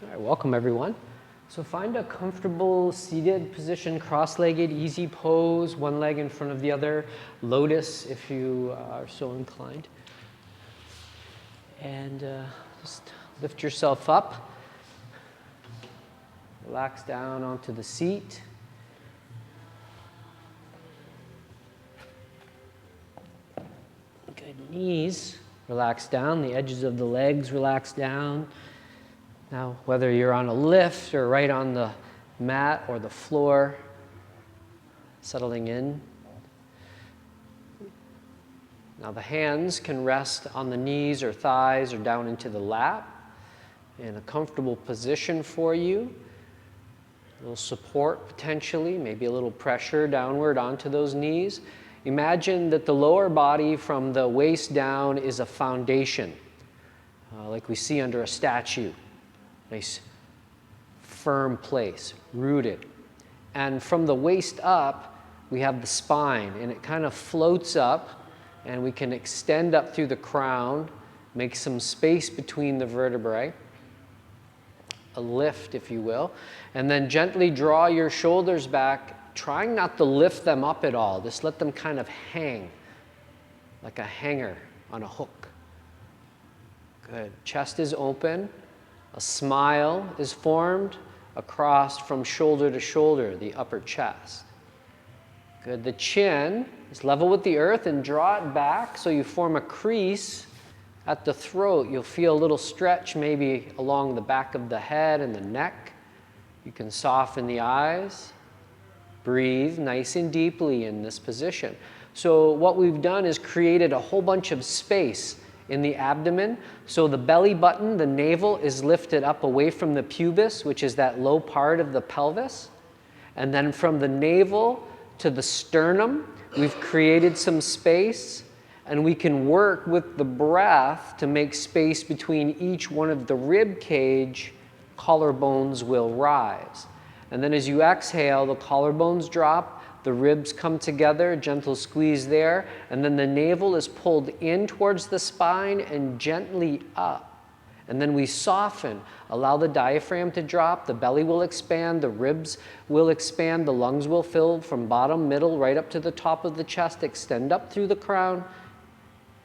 All right, welcome everyone. So find a comfortable seated position, cross-legged, easy pose, one leg in front of the other, lotus if you are so inclined. And just lift yourself up, relax down onto the seat. Good, knees relax down, the edges of the legs relax down. Now, whether you're on a lift or right on the mat or the floor, settling in. Now the hands can rest on the knees or thighs or down into the lap in a comfortable position for you. A little support potentially, maybe a little pressure downward onto those knees. Imagine that the lower body from the waist down is a foundation, like we see under a statue. Nice firm place, rooted. And from the waist up, we have the spine, and it kind of floats up, and we can extend up through the crown, make some space between the vertebrae, a lift, if you will, and then gently draw your shoulders back, trying not to lift them up at all. Just let them kind of hang, like a hanger on a hook. Good. Chest is open. A smile is formed across from shoulder to shoulder, the upper chest. Good. The chin is level with the earth and draw it back so you form a crease at the throat. You'll feel a little stretch maybe along the back of the head and the neck. You can soften the eyes. Breathe nice and deeply in this position. So what we've done is created a whole bunch of space in the abdomen. So the belly button, the navel, is lifted up away from the pubis, which is that low part of the pelvis. And then from the navel to the sternum, we've created some space, and we can work with the breath to make space between each one of the rib cage. Collarbones will rise. And then as you exhale, the collarbones drop, the ribs come together, gentle squeeze there, and then the navel is pulled in towards the spine and gently up. And then we soften, allow the diaphragm to drop, the belly will expand, the ribs will expand, the lungs will fill from bottom, middle, right up to the top of the chest, extend up through the crown.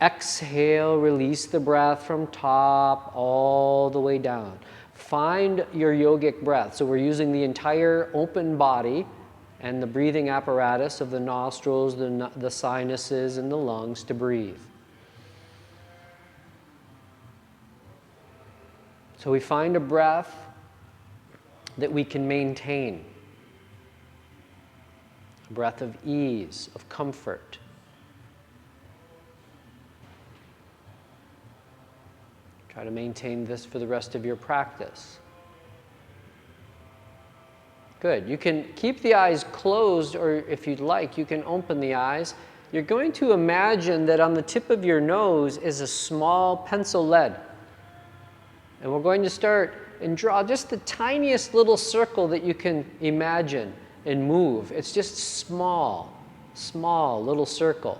Exhale, release the breath from top all the way down. Find your yogic breath. So we're using the entire open body and the breathing apparatus of the nostrils, the sinuses, and the lungs to breathe. So we find a breath that we can maintain. A breath of ease, of comfort. Try to maintain this for the rest of your practice. Good. You can keep the eyes closed, or if you'd like, you can open the eyes. You're going to imagine that on the tip of your nose is a small pencil lead. And we're going to start and draw just the tiniest little circle that you can imagine and move. It's just small little circle.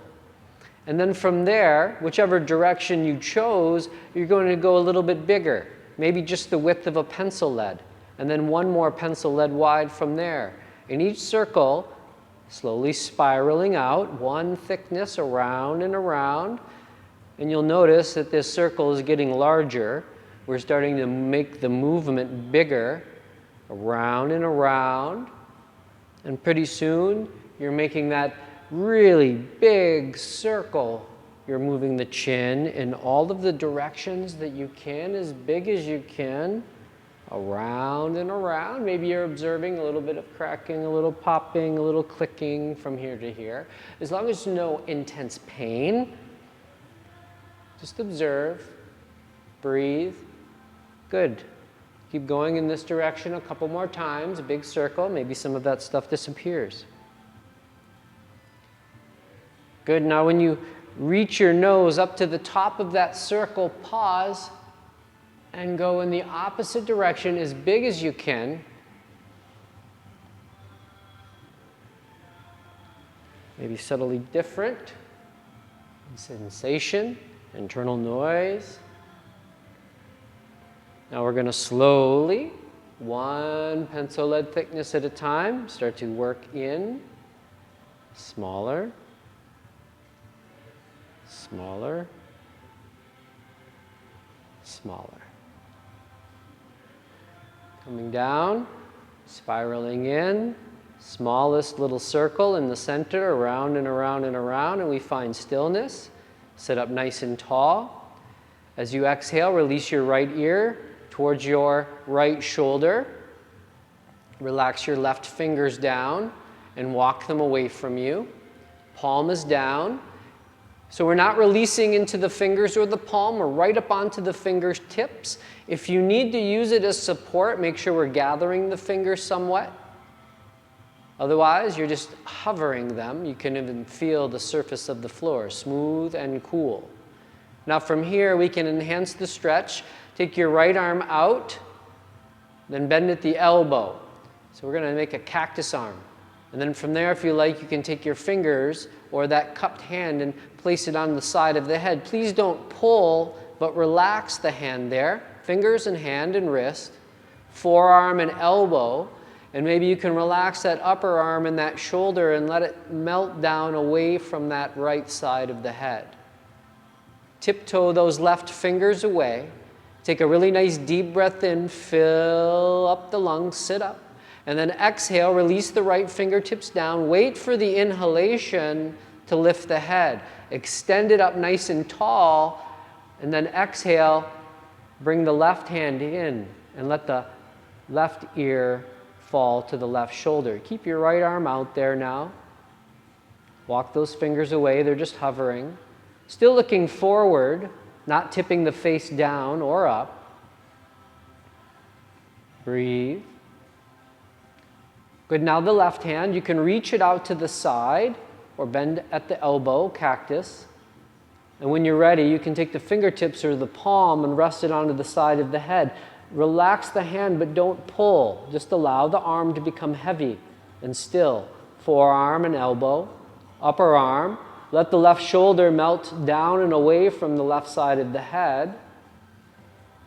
And then from there, whichever direction you chose, you're going to go a little bit bigger, maybe just the width of a pencil lead. And then one more pencil lead wide from there. In each circle, slowly spiraling out, one thickness around and around. And you'll notice that this circle is getting larger. We're starting to make the movement bigger, around and around. And pretty soon, you're making that really big circle. You're moving the chin in all of the directions that you can, as big as you can. Around and around. Maybe you're observing a little bit of cracking, a little popping, a little clicking from here to here. As long as no intense pain, just observe, breathe. Good. Keep going in this direction a couple more times, a big circle. Maybe some of that stuff disappears. Good. Now when you reach your nose up to the top of that circle, pause and go in the opposite direction as big as you can. Maybe subtly different. Sensation, internal noise. Now we're going to slowly, one pencil lead thickness at a time, start to work in smaller, smaller, smaller. Coming down, spiraling in, smallest little circle in the center, around and around and around, and we find stillness. Sit up nice and tall. As you exhale, release your right ear towards your right shoulder. Relax your left fingers down and walk them away from you. Palm is down. So we're not releasing into the fingers or the palm, we're right up onto the fingers tips. If you need to use it as support, make sure we're gathering the fingers somewhat. Otherwise, you're just hovering them. You can even feel the surface of the floor, smooth and cool. Now from here, we can enhance the stretch. Take your right arm out, then bend at the elbow. So we're going to make a cactus arm. And then from there, if you like, you can take your fingers or that cupped hand and place it on the side of the head. Please don't pull, but relax the hand there. Fingers and hand and wrist, forearm and elbow. And maybe you can relax that upper arm and that shoulder and let it melt down away from that right side of the head. Tiptoe those left fingers away. Take a really nice deep breath in, fill up the lungs, sit up. And then exhale, release the right fingertips down. Wait for the inhalation to lift the head. Extend it up nice and tall. And then exhale, bring the left hand in and let the left ear fall to the left shoulder. Keep your right arm out there now. Walk those fingers away, they're just hovering. Still looking forward, not tipping the face down or up. Breathe. Good, now the left hand, you can reach it out to the side or bend at the elbow, cactus. And when you're ready, you can take the fingertips or the palm and rest it onto the side of the head. Relax the hand, but don't pull. Just allow the arm to become heavy and still. Forearm and elbow, upper arm. Let the left shoulder melt down and away from the left side of the head.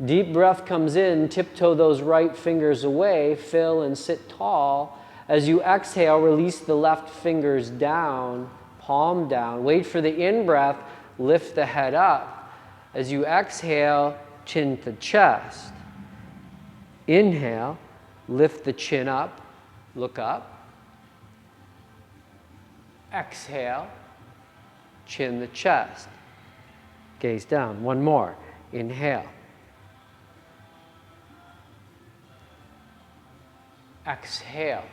Deep breath comes in, tiptoe those right fingers away, fill and sit tall. As you exhale, release the left fingers down, palm down. Wait for the in-breath, lift the head up. As you exhale, chin to chest. Inhale, lift the chin up, look up. Exhale, chin the chest. Gaze down. One more. Inhale. Exhale.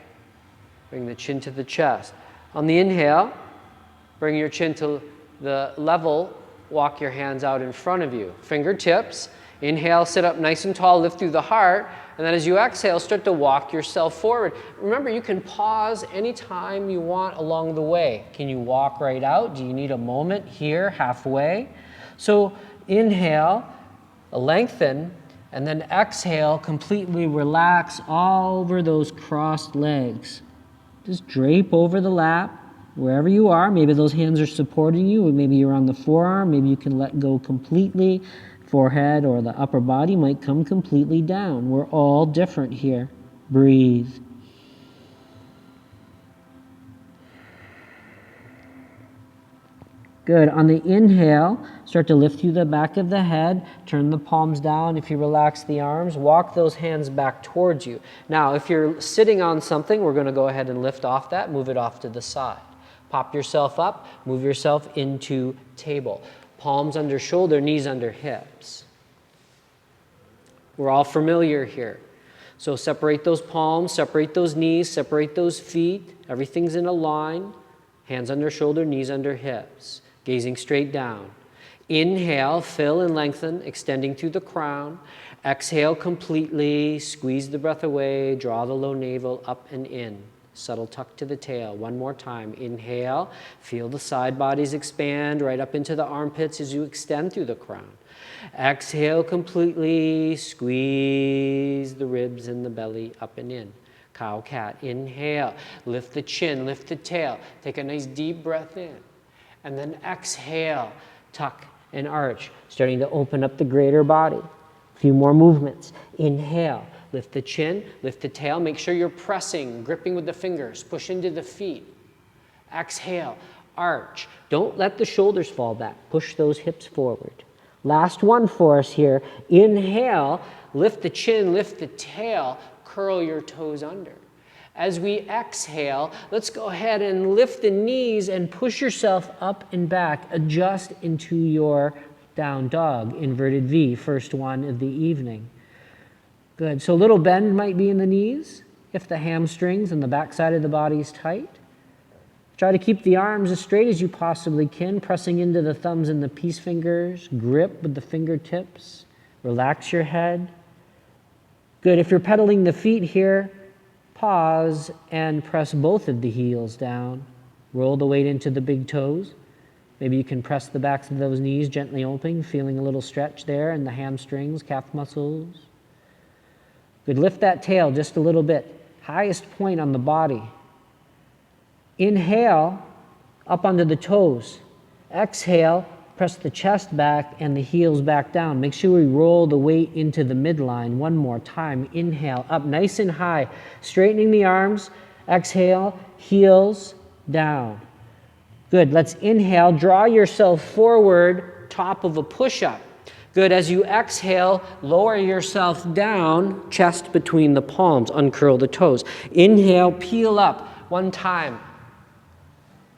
Bring the chin to the chest. On the inhale, bring your chin to the level. Walk your hands out in front of you. Fingertips. Inhale, sit up nice and tall, lift through the heart. And then as you exhale, start to walk yourself forward. Remember, you can pause anytime you want along the way. Can you walk right out? Do you need a moment here, halfway? So inhale, lengthen, and then exhale, completely relax all over those crossed legs. Just drape over the lap, wherever you are. Maybe those hands are supporting you, or maybe you're on the forearm. Maybe you can let go completely. Forehead or the upper body might come completely down. We're all different here. Breathe. Good. On the inhale, start to lift through the back of the head. Turn the palms down. If you relax the arms, walk those hands back towards you. Now, if you're sitting on something, we're going to go ahead and lift off that, move it off to the side. Pop yourself up, move yourself into table. Palms under shoulder, knees under hips. We're all familiar here. So separate those palms, separate those knees, separate those feet. Everything's in a line. Hands under shoulder, knees under hips. Gazing straight down. Inhale, fill and lengthen, extending through the crown. Exhale completely, squeeze the breath away, draw the low navel up and in. Subtle tuck to the tail. One more time. Inhale. Feel the side bodies expand right up into the armpits as you extend through the crown. Exhale completely. Squeeze the ribs and the belly up and in. Cow cat. Inhale. Lift the chin. Lift the tail. Take a nice deep breath in. And then exhale. Tuck and arch. Starting to open up the greater body. A few more movements. Inhale, lift the chin, lift the tail. Make sure you're pressing, gripping with the fingers. Push into the feet. Exhale, arch. Don't let the shoulders fall back. Push those hips forward. Last one for us here. Inhale, lift the chin, lift the tail, curl your toes under. As we exhale, let's go ahead and lift the knees and push yourself up and back. Adjust into your down dog, inverted V, first one of the evening. Good. So a little bend might be in the knees if the hamstrings and the back side of the body is tight. Try to keep the arms as straight as you possibly can, pressing into the thumbs and the peace fingers. Grip with the fingertips. Relax your head. Good. If you're pedaling the feet here, pause and press both of the heels down. Roll the weight into the big toes. Maybe you can press the backs of those knees gently open, feeling a little stretch there in the hamstrings, calf muscles. Good. Lift that tail just a little bit. Highest point on the body. Inhale, up onto the toes. Exhale, press the chest back and the heels back down. Make sure we roll the weight into the midline. One more time. Inhale, up nice and high. Straightening the arms. Exhale, heels down. Good. Let's inhale. Draw yourself forward, top of a push-up. Good. As you exhale, lower yourself down, chest between the palms. Uncurl the toes. Inhale, peel up. One time.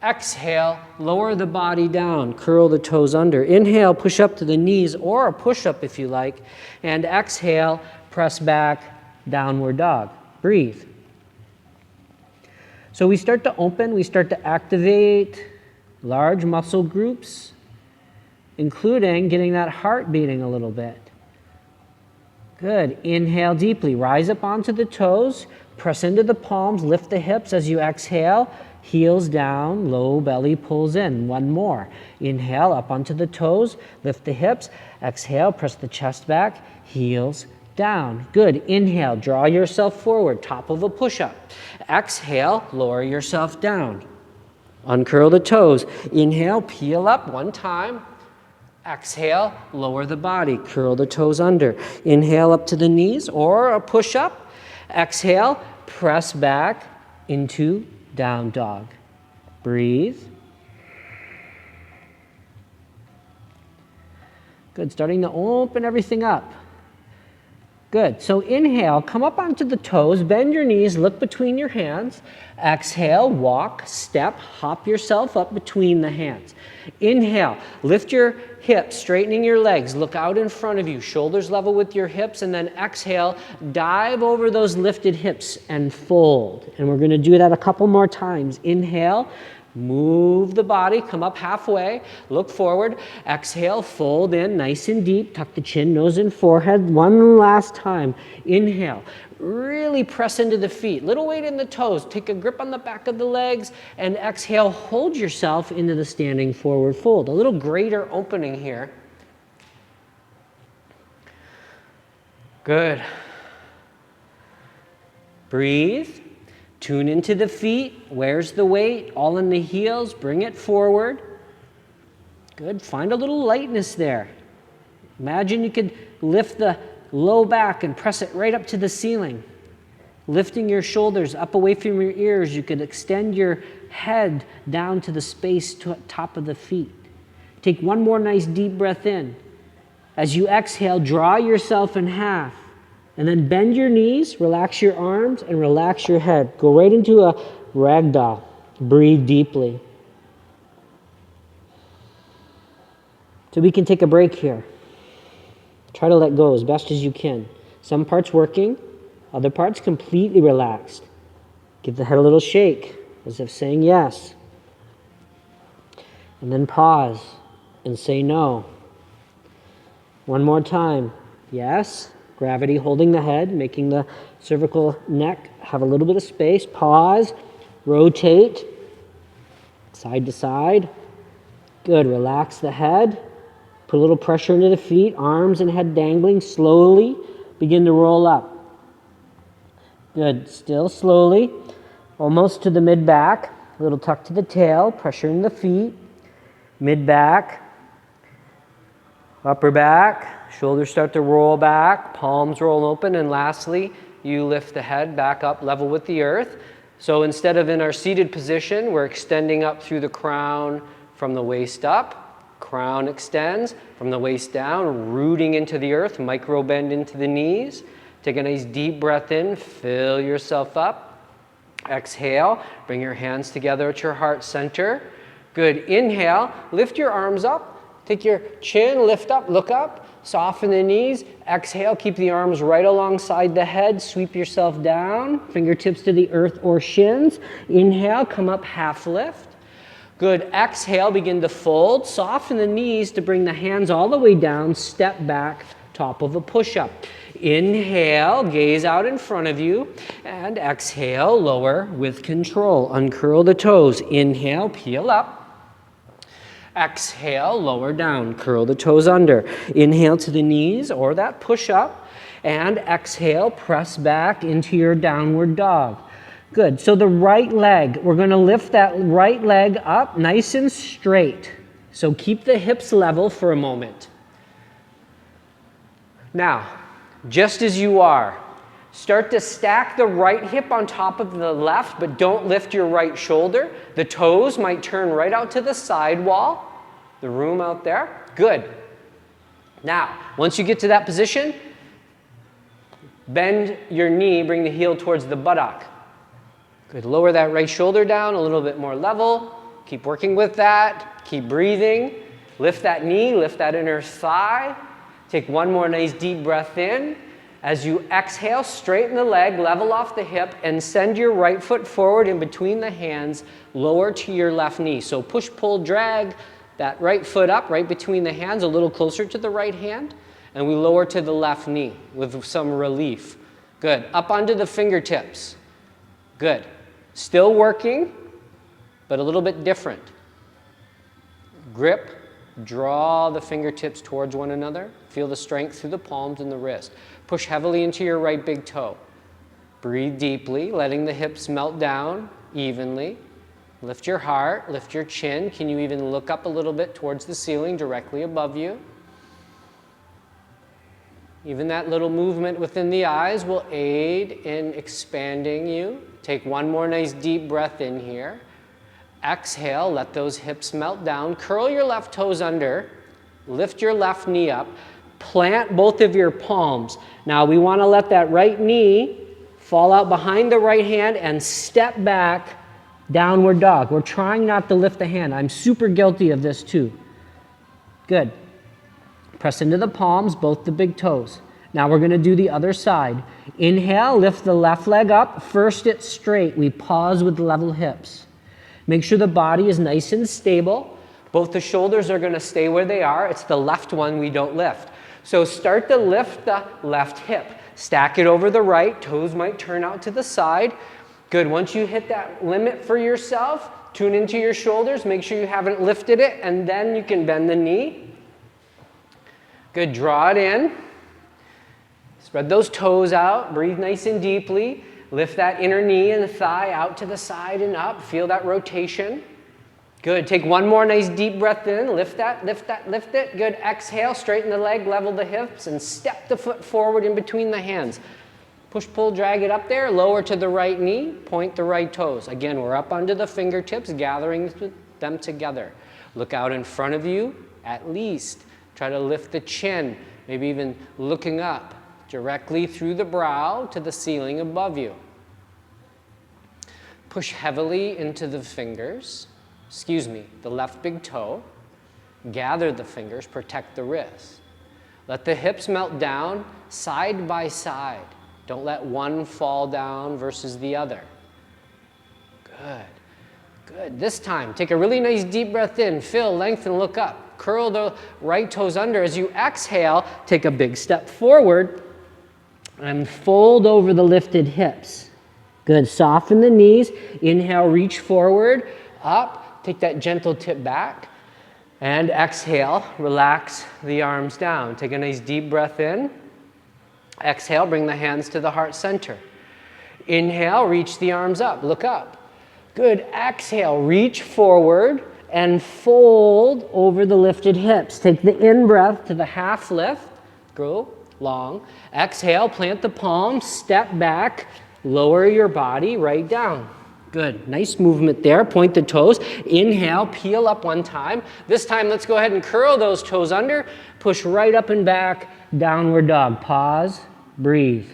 Exhale, lower the body down, curl the toes under. Inhale, push up to the knees, or a push-up if you like. And exhale, press back, downward dog. Breathe. So we start to open, we start to activate large muscle groups, including getting that heart beating a little bit. Good. Inhale deeply. Rise up onto the toes. Press into the palms. Lift the hips as you exhale. Heels down. Low belly pulls in. One more. Inhale up onto the toes. Lift the hips. Exhale. Press the chest back. Heels down. Good. Inhale. Draw yourself forward. Top of a push-up. Exhale. Lower yourself down. Uncurl the toes. Inhale. Peel up one time. Exhale, lower the body, curl the toes under. Inhale up to the knees or a push-up. Exhale, press back into down dog. Breathe. Good, starting to open everything up. Good, so inhale, come up onto the toes, bend your knees, look between your hands. Exhale, walk, step, hop yourself up between the hands. Inhale, lift your hips, straightening your legs, look out in front of you, shoulders level with your hips, and then exhale, dive over those lifted hips and fold. And we're gonna do that a couple more times. Inhale, move the body, come up halfway, look forward, exhale, fold in nice and deep, tuck the chin, nose and forehead. One last time. Inhale, really press into the feet, little weight in the toes, take a grip on the back of the legs, and exhale, hold yourself into the standing forward fold. A little greater opening here. Good. Breathe. Tune into the feet. Where's the weight? All in the heels. Bring it forward. Good. Find a little lightness there. Imagine you could lift the low back and press it right up to the ceiling. Lifting your shoulders up away from your ears. You could extend your head down to the space to top of the feet. Take one more nice deep breath in. As you exhale, draw yourself in half. And then bend your knees, relax your arms, and relax your head. Go right into a ragdoll. Breathe deeply. So we can take a break here. Try to let go as best as you can. Some parts working, other parts completely relaxed. Give the head a little shake, as if saying yes. And then pause and say no. One more time. Yes. Gravity holding the head, making the cervical neck have a little bit of space. Pause, rotate, side to side. Good, relax the head. Put a little pressure into the feet, arms and head dangling. Slowly begin to roll up. Good, still slowly. Almost to the mid-back. A little tuck to the tail, pressure in the feet. Mid-back, upper back. Shoulders start to roll back, palms roll open, and lastly, you lift the head back up level with the earth. So instead of in our seated position, we're extending up through the crown from the waist up. Crown extends from the waist down, rooting into the earth, micro bend into the knees. Take a nice deep breath in, fill yourself up. Exhale, bring your hands together at your heart center. Good, inhale, lift your arms up. Take your chin, lift up, look up. Soften the knees. Exhale, keep the arms right alongside the head. Sweep yourself down. Fingertips to the earth or shins. Inhale, come up, half lift. Good. Exhale, begin to fold. Soften the knees to bring the hands all the way down. Step back, top of a push-up. Inhale, gaze out in front of you. And exhale, lower with control. Uncurl the toes. Inhale, peel up. Exhale, lower down, curl the toes under. Inhale to the knees or that push up. And exhale, press back into your downward dog. Good, so the right leg, we're gonna lift that right leg up nice and straight. So keep the hips level for a moment. Now, just as you are, start to stack the right hip on top of the left, but don't lift your right shoulder. The toes might turn right out to the side wall, the room out there. Good. Now, once you get to that position, bend your knee, bring the heel towards the buttock. Good. Lower that right shoulder down a little bit more level. Keep working with that. Keep breathing. Lift that knee, lift that inner thigh. Take one more nice deep breath in. As you exhale, straighten the leg, level off the hip, and send your right foot forward in between the hands, lower to your left knee. So push, pull, drag that right foot up, right between the hands, a little closer to the right hand, and we lower to the left knee with some relief. Good. Up onto the fingertips. Good. Still working, but a little bit different. Grip, draw the fingertips towards one another. Feel the strength through the palms and the wrist. Push heavily into your right big toe. Breathe deeply, letting the hips melt down evenly. Lift your heart, lift your chin. Can you even look up a little bit towards the ceiling directly above you? Even that little movement within the eyes will aid in expanding you. Take one more nice deep breath in here. Exhale, let those hips melt down. Curl your left toes under. Lift your left knee up. Plant both of your palms. Now we want to let that right knee fall out behind the right hand and step back, downward dog. We're trying not to lift the hand. I'm super guilty of this too. Good. Press into the palms, both the big toes. Now we're going to do the other side. Inhale, lift the left leg up. First it's straight. We pause with level hips. Make sure the body is nice and stable. Both the shoulders are going to stay where they are. It's the left one we don't lift. So start to lift the left hip. Stack it over the right. Toes might turn out to the side. Good. Once you hit that limit for yourself, tune into your shoulders. Make sure you haven't lifted it, and then you can bend the knee. Good. Draw it in. Spread those toes out. Breathe nice and deeply. Lift that inner knee and thigh out to the side and up. Feel that rotation. Good. Take one more nice deep breath in. Lift that, lift that, lift it. Good. Exhale. Straighten the leg, level the hips, and step the foot forward in between the hands. Push, pull, drag it up there. Lower to the right knee. Point the right toes. Again, we're up under the fingertips, gathering them together. Look out in front of you, at least. Try to lift the chin, maybe even looking up directly through the brow to the ceiling above you. Push heavily into the fingers, the left big toe. Gather the fingers, protect the wrist. Let the hips melt down side by side. Don't let one fall down versus the other. Good. Good. This time, take a really nice deep breath in. Fill, lengthen, look up. Curl the right toes under. As you exhale, take a big step forward and fold over the lifted hips. Good. Soften the knees. Inhale, reach forward, up. Take that gentle tip back. And exhale, relax the arms down. Take a nice deep breath in. Exhale, bring the hands to the heart center. Inhale, reach the arms up, look up. Good. Exhale, reach forward and fold over the lifted hips. Take the in breath to the half lift. Grow long. Exhale, plant the palms, step back, lower your body right down. Good, nice movement there. Point the toes. Inhale, peel up one time. This time, let's go ahead and curl those toes under. Push right up and back, downward dog. Pause, breathe.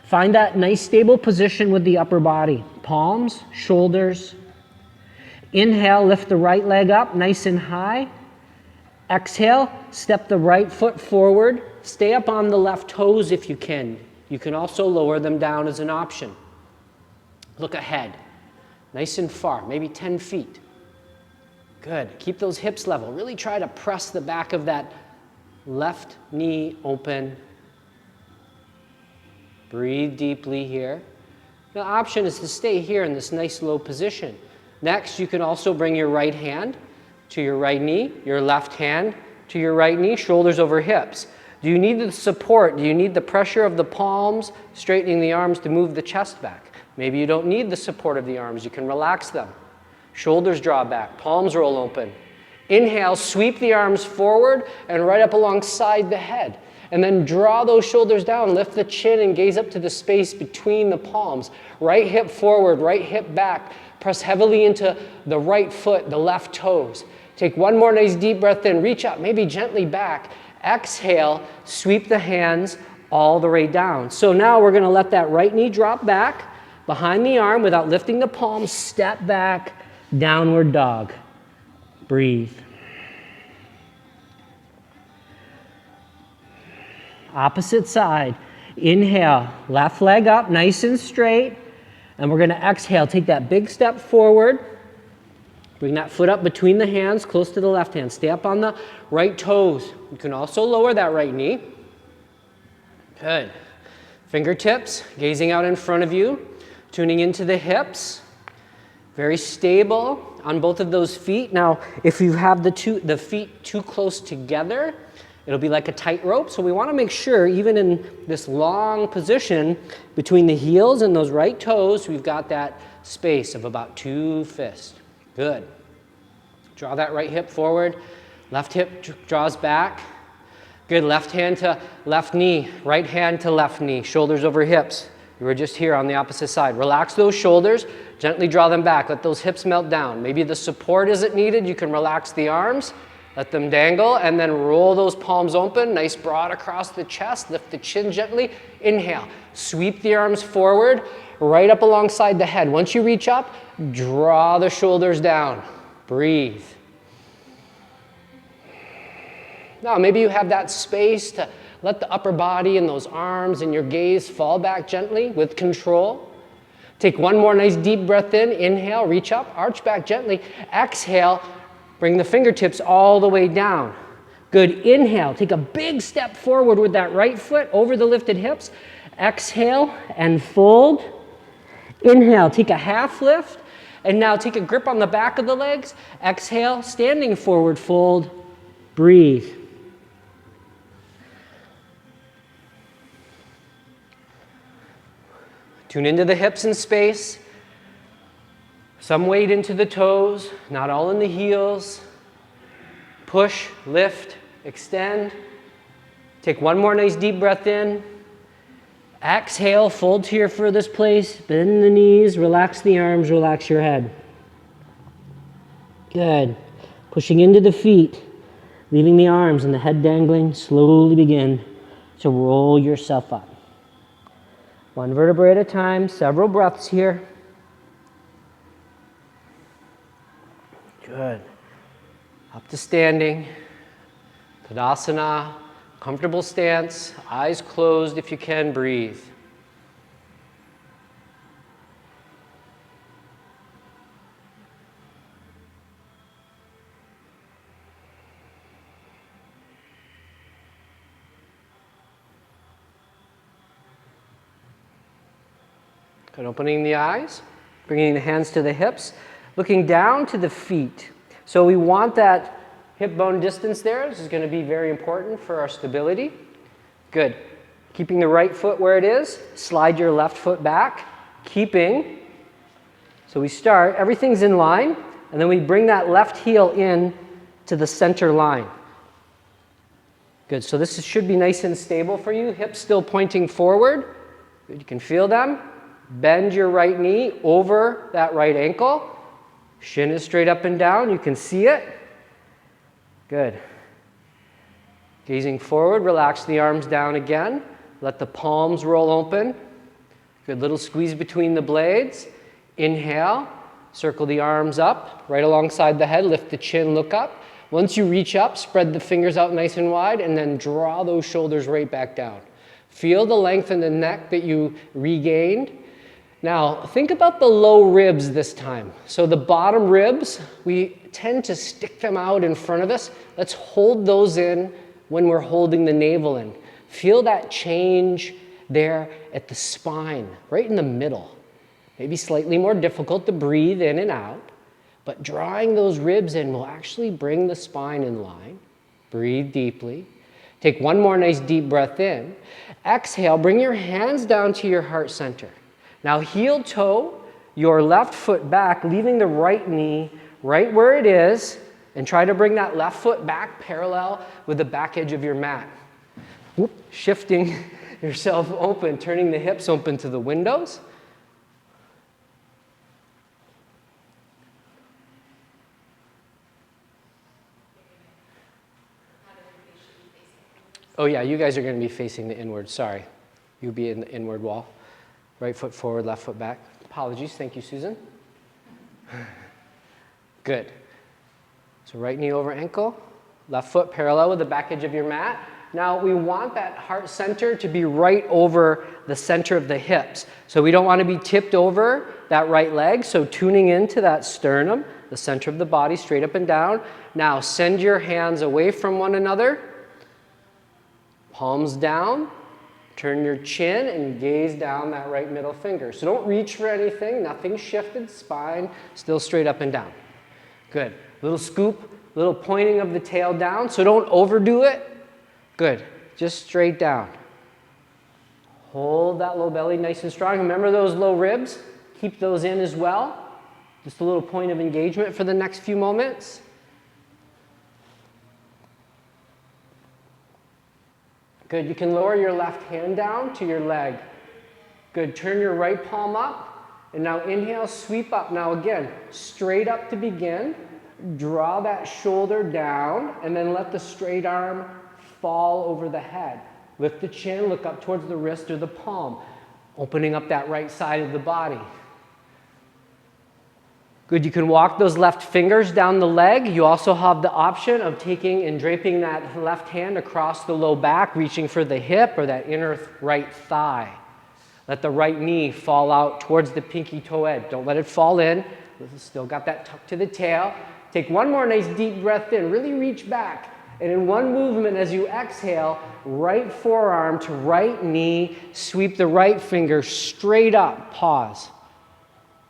Find that nice stable position with the upper body. Palms, shoulders. Inhale, lift the right leg up nice and high. Exhale, step the right foot forward. Stay up on the left toes if you can. You can also lower them down as an option. Look ahead, nice and far, maybe 10 feet. Good, keep those hips level. Really try to press the back of that left knee open. Breathe deeply here. The option is to stay here in this nice low position. Next, you can also bring your right hand to your right knee, your left hand to your right knee, shoulders over hips. Do you need the support? Do you need the pressure of the palms, straightening the arms to move the chest back? Maybe you don't need the support of the arms. You can relax them. Shoulders draw back, palms roll open. Inhale, sweep the arms forward and right up alongside the head. And then draw those shoulders down, lift the chin and gaze up to the space between the palms. Right hip forward, right hip back. Press heavily into the right foot, the left toes. Take one more nice deep breath in, reach up, maybe gently back. Exhale, sweep the hands all the way down. So now we're gonna let that right knee drop back behind the arm without lifting the palms, step back, downward dog. Breathe. Opposite side. Inhale, left leg up, nice and straight. And we're gonna exhale, take that big step forward. Bring that foot up between the hands, close to the left hand. Stay up on the right toes. You can also lower that right knee. Good. Fingertips, gazing out in front of you, tuning into the hips. Very stable on both of those feet. Now, if you have the feet too close together, it'll be like a tightrope. So we want to make sure, even in this long position between the heels and those right toes, we've got that space of about 2 fists. Good. Draw that right hip forward. Left hip draws back. Good. Left hand to left knee. Right hand to left knee. Shoulders over hips. You were just here on the opposite side. Relax those shoulders. Gently draw them back. Let those hips melt down. Maybe the support isn't needed. You can relax the arms. Let them dangle and then roll those palms open. Nice broad across the chest. Lift the chin gently. Inhale. Sweep the arms forward. Right up alongside the head. Once you reach up, draw the shoulders down. Breathe. Now, maybe you have that space to let the upper body and those arms and your gaze fall back gently with control. Take one more nice deep breath in. Inhale, reach up, arch back gently. Exhale, bring the fingertips all the way down. Good. Inhale, take a big step forward with that right foot over the lifted hips. Exhale and fold. Inhale, take a half lift. And now take a grip on the back of the legs. Exhale, standing forward fold. Breathe. Tune into the hips and space. Some weight into the toes, not all in the heels. Push, lift, extend. Take one more nice deep breath in. Exhale, fold to your furthest place. Bend the knees, relax the arms, relax your head. Good. Pushing into the feet, leaving the arms and the head dangling. Slowly begin to roll yourself up. One vertebrae at a time, several breaths here. Good. Up to standing. Tadasana, comfortable stance, eyes closed if you can, breathe. Good. Opening the eyes, bringing the hands to the hips, looking down to the feet. So we want that hip bone distance there. This is going to be very important for our stability. Good. Keeping the right foot where it is. Slide your left foot back. Keeping. So we start, everything's in line, and then we bring that left heel in to the center line. Good, so this should be nice and stable for you. Hips still pointing forward. Good, you can feel them. Bend your right knee over that right ankle. Shin is straight up and down. You can see it. Good. Gazing forward, relax the arms down again. Let the palms roll open. Good, little squeeze between the blades. Inhale, circle the arms up, right alongside the head. Lift the chin, look up. Once you reach up, spread the fingers out nice and wide, and then draw those shoulders right back down. Feel the length in the neck that you regained. Now, think about the low ribs this time. So the bottom ribs, we tend to stick them out in front of us. Let's hold those in when we're holding the navel in. Feel that change there at the spine, right in the middle. Maybe slightly more difficult to breathe in and out, but drawing those ribs in will actually bring the spine in line. Breathe deeply. Take one more nice deep breath in. Exhale, bring your hands down to your heart center. Now heel toe your left foot back, leaving the right knee right where it is, and try to bring that left foot back parallel with the back edge of your mat. Whoop, shifting yourself open, turning the hips open to the windows. Oh yeah, you guys are going to be facing the inward, sorry. You'll be in the inward wall. Right foot forward, left foot back. Apologies, thank you, Susan. Good. So right knee over ankle, left foot parallel with the back edge of your mat. Now we want that heart center to be right over the center of the hips. So we don't want to be tipped over that right leg, so tuning into that sternum, the center of the body, straight up and down. Now send your hands away from one another. Palms down. Turn your chin and gaze down that right middle finger. So don't reach for anything, nothing shifted, spine still straight up and down. Good. Little scoop, little pointing of the tail down, so don't overdo it. Good. Just straight down. Hold that low belly nice and strong. Remember those low ribs? Keep those in as well. Just a little point of engagement for the next few moments. Good, you can lower your left hand down to your leg. Good, turn your right palm up, and now inhale, sweep up. Now again, straight up to begin. Draw that shoulder down, and then let the straight arm fall over the head. Lift the chin, look up towards the wrist or the palm, opening up that right side of the body. Good, you can walk those left fingers down the leg. You also have the option of taking and draping that left hand across the low back, reaching for the hip or that inner right thigh. Let the right knee fall out towards the pinky toe edge. Don't let it fall in. Still got that tuck to the tail. Take one more nice deep breath in. Really reach back. And in one movement as you exhale, right forearm to right knee, sweep the right finger straight up. Pause.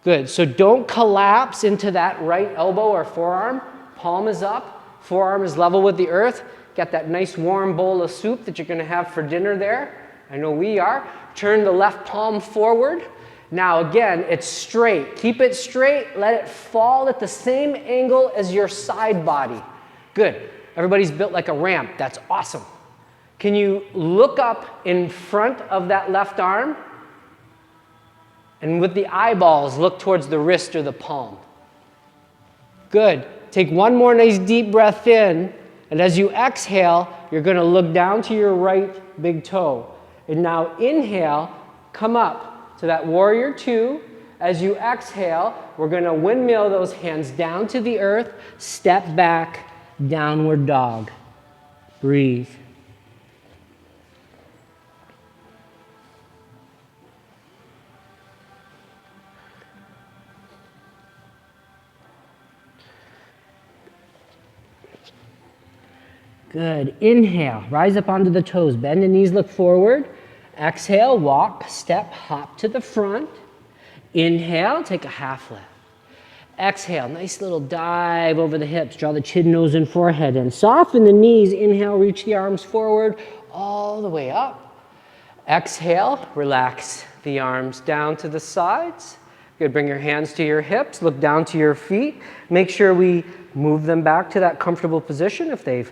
Good, so don't collapse into that right elbow or forearm. Palm is up, forearm is level with the earth. Got that nice warm bowl of soup that you're gonna have for dinner there. I know we are. Turn the left palm forward. Now again, it's straight. Keep it straight, let it fall at the same angle as your side body. Good, everybody's built like a ramp, that's awesome. Can you look up in front of that left arm? And with the eyeballs, look towards the wrist or the palm. Good. Take one more nice deep breath in, and as you exhale, you're going to look down to your right big toe. And now inhale, come up to that warrior two. As you exhale, we're going to windmill those hands down to the earth, step back, downward dog. Breathe. Good. Inhale, rise up onto the toes, bend the knees, look forward. Exhale, walk, step, hop to the front. Inhale, take a half lift. Exhale, nice little dive over the hips, draw the chin, nose, and forehead in. Soften the knees, inhale, reach the arms forward, all the way up. Exhale, relax the arms down to the sides. Good, bring your hands to your hips, look down to your feet. Make sure we move them back to that comfortable position if they've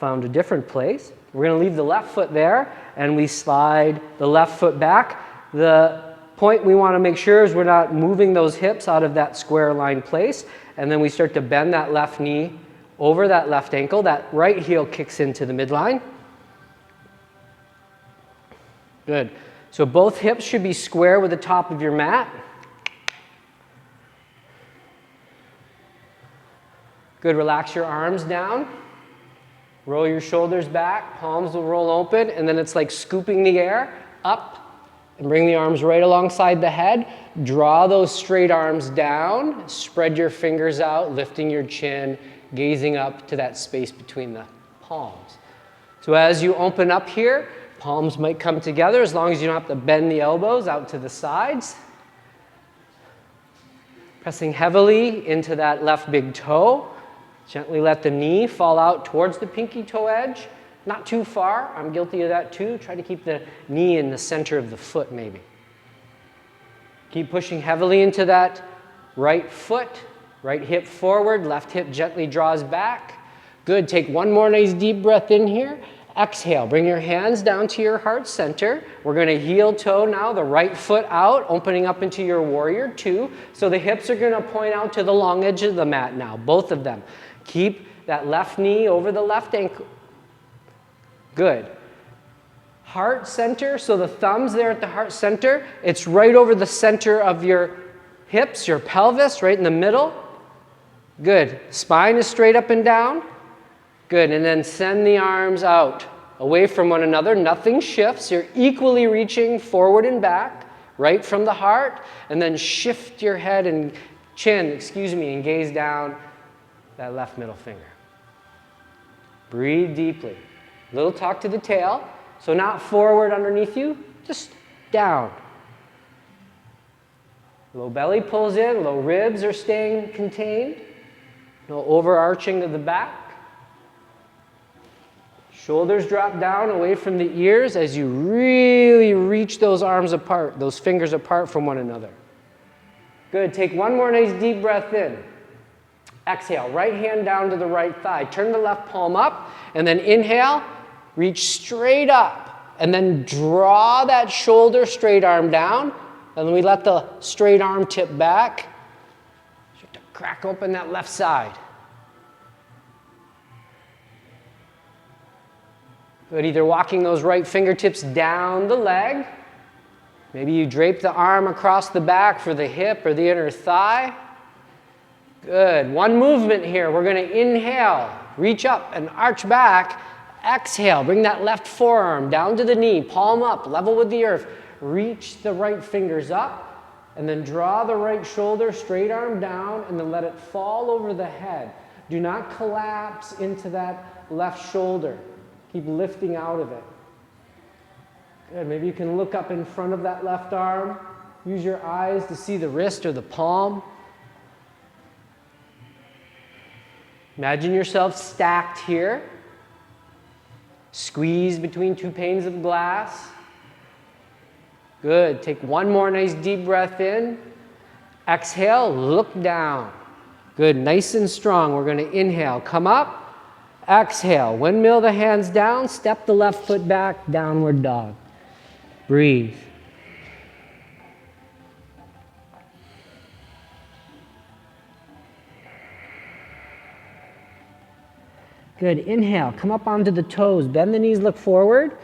found a different place. We're going to leave the left foot there, and we slide the left foot back. The point we want to make sure is we're not moving those hips out of that square line place, and then we start to bend that left knee over that left ankle. That right heel kicks into the midline. Good. So both hips should be square with the top of your mat. Good. Relax your arms down. Roll your shoulders back. Palms will roll open, and then it's like scooping the air up. And bring the arms right alongside the head. Draw those straight arms down. Spread your fingers out, lifting your chin, gazing up to that space between the palms. So as you open up here, palms might come together as long as you don't have to bend the elbows out to the sides. Pressing heavily into that left big toe. Gently let the knee fall out towards the pinky toe edge. Not too far. I'm guilty of that too. Try to keep the knee in the center of the foot maybe. Keep pushing heavily into that right foot. Right hip forward, left hip gently draws back. Good. Take one more nice deep breath in here. Exhale. Bring your hands down to your heart center. We're going to heel toe now, the right foot out, opening up into your warrior two. So the hips are going to point out to the long edge of the mat now, both of them. Keep that left knee over the left ankle. Good. Heart center, so the thumbs there at the heart center, it's right over the center of your hips, your pelvis, right in the middle. Good. Spine is straight up and down. Good. And then send the arms out, away from one another. Nothing shifts. You're equally reaching forward and back, right from the heart. And then shift your head and chin, and gaze down that left middle finger. Breathe deeply. Little tuck to the tail, so not forward underneath you, just down. Low belly pulls in, low ribs are staying contained. No overarching of the back. Shoulders drop down away from the ears as you really reach those arms apart, those fingers apart from one another. Good. Take one more nice deep breath in. Exhale, right hand down to the right thigh. Turn the left palm up, and then inhale. Reach straight up, and then draw that shoulder, straight arm down, and then we let the straight arm tip back. Start to crack open that left side. Good, either walking those right fingertips down the leg. Maybe you drape the arm across the back for the hip or the inner thigh. Good, one movement here. We're going to inhale, reach up and arch back. Exhale, bring that left forearm down to the knee, palm up, level with the earth. Reach the right fingers up, and then draw the right shoulder, straight arm down, and then let it fall over the head. Do not collapse into that left shoulder. Keep lifting out of it. Good, maybe you can look up in front of that left arm. Use your eyes to see the wrist or the palm. Imagine yourself stacked here. Squeeze between two panes of glass. Good. Take one more nice deep breath in. Exhale, look down. Good. Nice and strong. We're going to inhale. Come up. Exhale. Windmill the hands down. Step the left foot back. Downward dog. Breathe. Good. Inhale. Come up onto the toes. Bend the knees, look forward.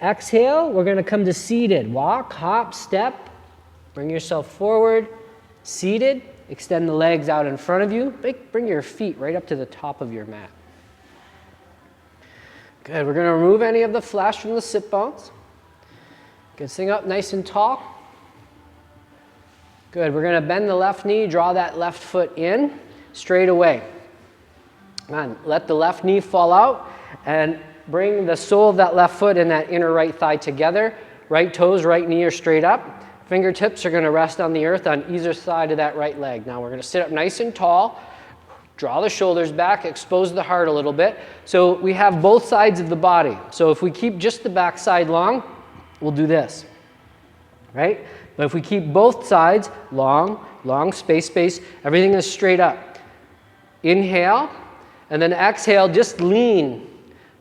Exhale. We're going to come to seated. Walk, hop, step. Bring yourself forward. Seated. Extend the legs out in front of you. Bring your feet right up to the top of your mat. Good. We're going to remove any of the flesh from the sit bones. Good. Sitting up nice and tall. Good. We're going to bend the left knee. Draw that left foot in. Straight away. On. Let the left knee fall out and bring the sole of that left foot and that inner right thigh together. Right toes, right knee are straight up. Fingertips are going to rest on the earth on either side of that right leg. Now we're going to sit up nice and tall. Draw the shoulders back, expose the heart a little bit. So we have both sides of the body. So if we keep just the back side long, we'll do this. Right? But if we keep both sides long, space, everything is straight up. Inhale. And then exhale, just lean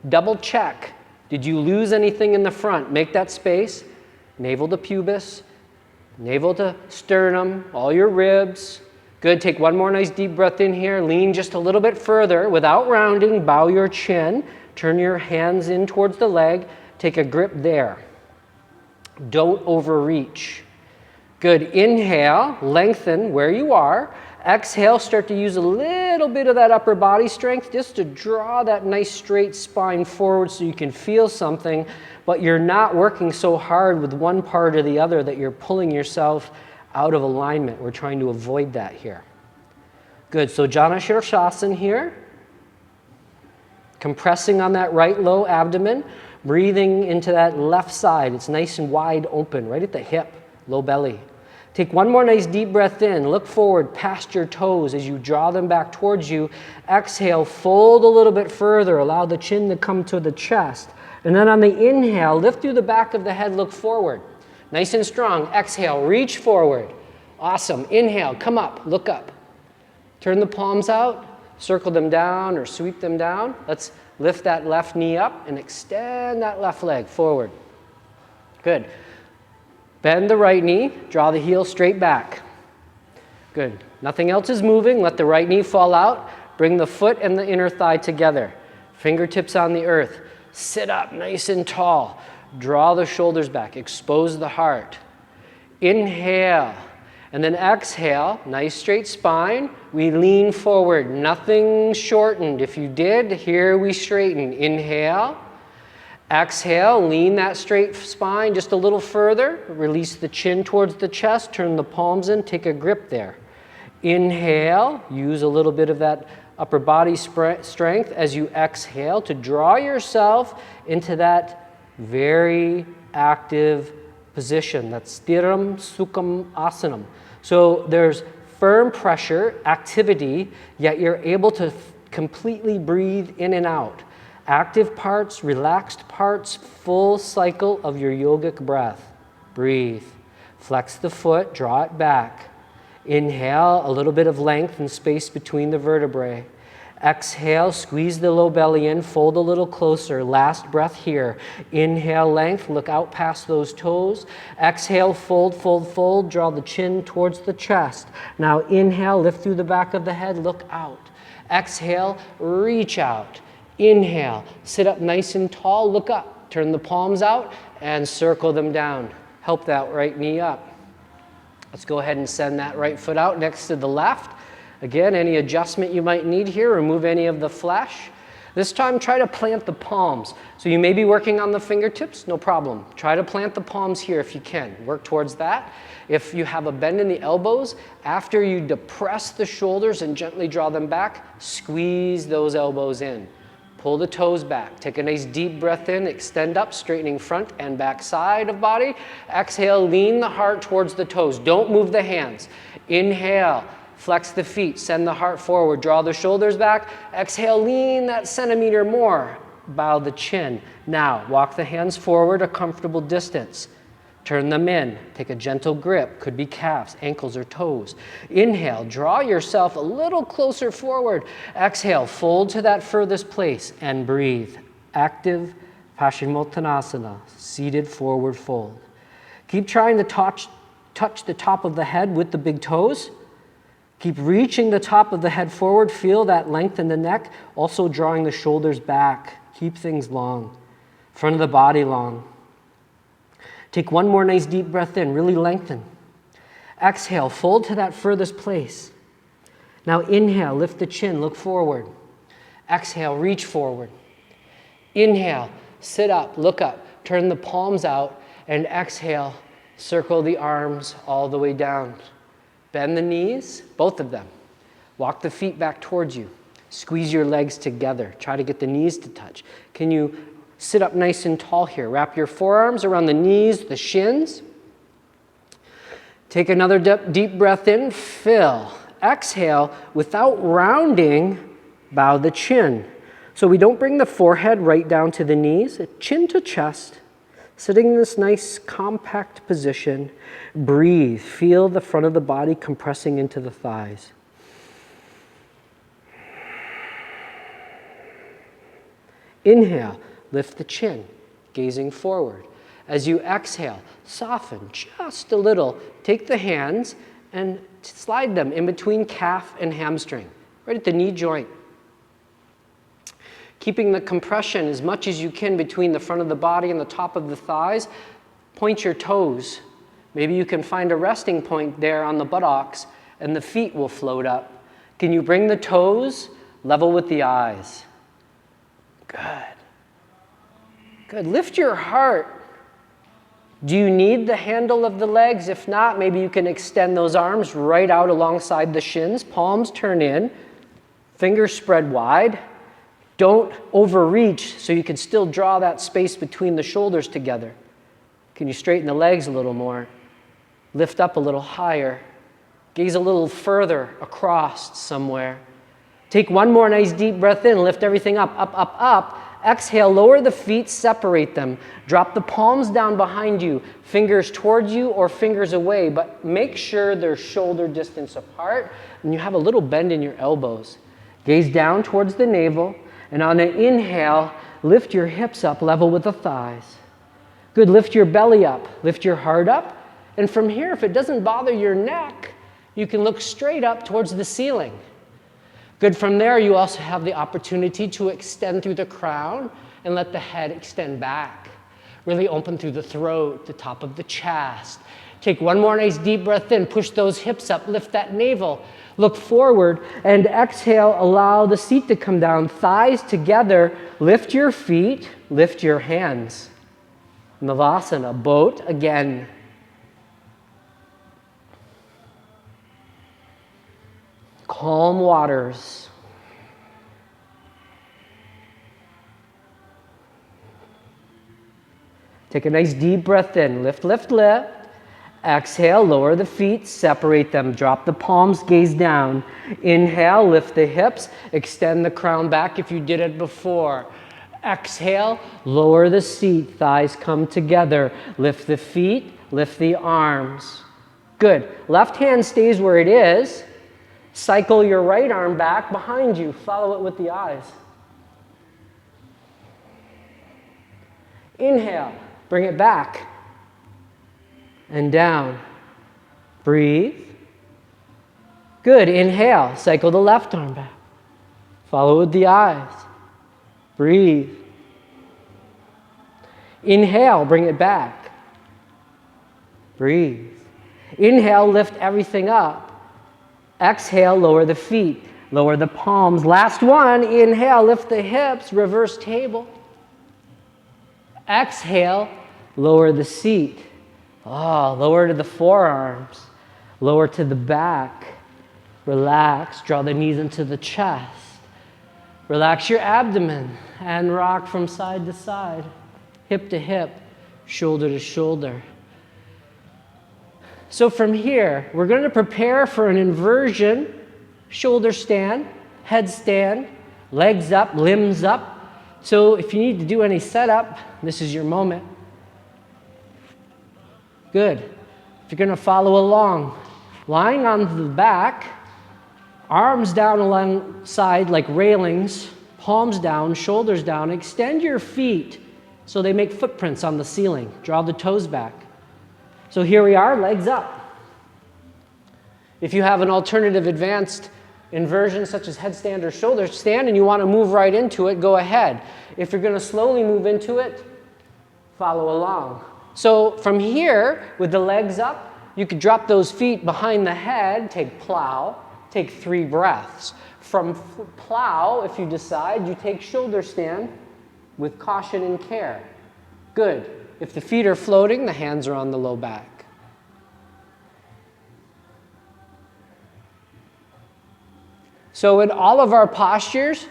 Double check. Did you lose anything in the front? Make that space. Navel to pubis, navel to sternum, all your ribs. Good, take one more nice deep breath in here. Lean just a little bit further without rounding. Bow your chin. Turn your hands in towards the leg. Take a grip there. Don't overreach. Good, inhale, lengthen where you are. Exhale, start to use a little bit of that upper body strength just to draw that nice straight spine forward so you can feel something, but you're not working so hard with one part or the other that you're pulling yourself out of alignment. We're trying to avoid that here. Good, so Jana Shirshasana here. Compressing on that right low abdomen, breathing into that left side. It's nice and wide open, right at the hip, low belly. Take one more nice deep breath in. Look forward past your toes as you draw them back towards you. Exhale, fold a little bit further. Allow the chin to come to the chest. And then on the inhale, lift through the back of the head, look forward. Nice and strong. Exhale, reach forward. Awesome. Inhale, come up, look up. Turn the palms out, circle them down or sweep them down. Let's lift that left knee up and extend that left leg forward. Good. Bend the right knee, draw the heel straight back. Good. Nothing else is moving. Let the right knee fall out. Bring the foot and the inner thigh together. Fingertips on the earth. Sit up nice and tall. Draw the shoulders back. Expose the heart. Inhale. And then exhale. Nice straight spine. We lean forward. Nothing shortened. If you did, here we straighten. Inhale. Exhale, lean that straight spine just a little further. Release the chin towards the chest. Turn the palms in. Take a grip there. Inhale. Use a little bit of that upper body strength as you exhale to draw yourself into that very active position. That's Stiram Sukham Asanam. So there's firm pressure, activity, yet you're able to completely breathe in and out. Active parts, relaxed parts, full cycle of your yogic breath. Breathe. Flex the foot, draw it back. Inhale, a little bit of length and space between the vertebrae. Exhale, squeeze the low belly in, fold a little closer. Last breath here. Inhale, length, look out past those toes. Exhale, fold, fold, fold. Draw the chin towards the chest. Now inhale, lift through the back of the head, look out. Exhale, reach out. Inhale, sit up nice and tall, look up. Turn the palms out and circle them down. Help that right knee up. Let's go ahead and send that right foot out next to the left. Again, any adjustment you might need here, remove any of the flesh. This time, try to plant the palms. So you may be working on the fingertips, no problem. Try to plant the palms here if you can. Work towards that. If you have a bend in the elbows, after you depress the shoulders and gently draw them back, squeeze those elbows in. Pull the toes back. Take a nice deep breath in, extend up, straightening front and back side of body. Exhale, lean the heart towards the toes. Don't move the hands. Inhale, flex the feet, send the heart forward, draw the shoulders back. Exhale, lean that centimeter more. Bow the chin. Now, walk the hands forward a comfortable distance. Turn them in. Take a gentle grip. Could be calves, ankles, or toes. Inhale, draw yourself a little closer forward. Exhale, fold to that furthest place and breathe. Active Paschimottanasana, seated forward fold. Keep trying to touch the top of the head with the big toes. Keep reaching the top of the head forward. Feel that length in the neck. Also drawing the shoulders back. Keep things long. Front of the body long. Take one more nice deep breath in, really lengthen. Exhale, fold to that furthest place. Now inhale, lift the chin, look forward. Exhale, reach forward. Inhale, sit up, look up, turn the palms out, and exhale, circle the arms all the way down. Bend the knees, both of them. Walk the feet back towards you. Squeeze your legs together. Try to get the knees to touch. Can you sit up nice and tall here? Wrap your forearms around the knees, the shins. Take another deep breath in, fill. Exhale, without rounding, bow the chin. So we don't bring the forehead right down to the knees, chin to chest. Sitting in this nice compact position, breathe. Feel the front of the body compressing into the thighs. Inhale, lift the chin, gazing forward. As you exhale, soften just a little. Take the hands and slide them in between calf and hamstring, right at the knee joint. Keeping the compression as much as you can between the front of the body and the top of the thighs. Point your toes. Maybe you can find a resting point there on the buttocks and the feet will float up. Can you bring the toes level with the eyes? Good. Good. Lift your heart. Do you need the handle of the legs? If not, maybe you can extend those arms right out alongside the shins. Palms turn in. Fingers spread wide. Don't overreach so you can still draw that space between the shoulders together. Can you straighten the legs a little more? Lift up a little higher. Gaze a little further across somewhere. Take one more nice deep breath in. Lift everything up, up, up, up. Exhale, lower the feet, separate them. Drop the palms down behind you, fingers towards you or fingers away, but make sure they're shoulder distance apart and you have a little bend in your elbows. Gaze down towards the navel, and on an inhale, lift your hips up level with the thighs. Good, lift your belly up, lift your heart up, and from here, if it doesn't bother your neck, you can look straight up towards the ceiling. Good, from there you also have the opportunity to extend through the crown and let the head extend back. Really open through the throat, the top of the chest. Take one more nice deep breath in, push those hips up, lift that navel, look forward, and exhale, allow the seat to come down, thighs together, lift your feet, lift your hands. Navasana, boat again. Calm waters. Take a nice deep breath in. Lift, lift, lift. Exhale, lower the feet, separate them. Drop the palms, gaze down. Inhale, lift the hips, extend the crown back if you did it before. Exhale, lower the seat, thighs come together. Lift the feet, lift the arms. Good. Left hand stays where it is. Cycle your right arm back behind you. Follow it with the eyes. Inhale, bring it back and down. Breathe. Good. Inhale, cycle the left arm back. Follow with the eyes. Breathe. Inhale, bring it back. Breathe. Inhale, lift everything up. Exhale, lower the feet, lower the palms. Last one, inhale, lift the hips, reverse table. Exhale, lower the seat. Lower to the forearms, lower to the back. Relax, draw the knees into the chest. Relax your abdomen and rock from side to side, hip to hip, shoulder to shoulder. So from here, we're going to prepare for an inversion, shoulder stand, head stand, legs up, limbs up. So if you need to do any setup, this is your moment. Good. If you're going to follow along, lying on the back, arms down alongside like railings, palms down, shoulders down, extend your feet so they make footprints on the ceiling. Draw the toes back. So here we are, legs up. If you have an alternative advanced inversion such as headstand or shoulder stand and you want to move right into it, go ahead. If you're going to slowly move into it, follow along. So from here, with the legs up, you could drop those feet behind the head, take plow, take 3 breaths. From plow, if you decide, you take shoulder stand with caution and care. Good. If the feet are floating, the hands are on the low back. So in all of our postures,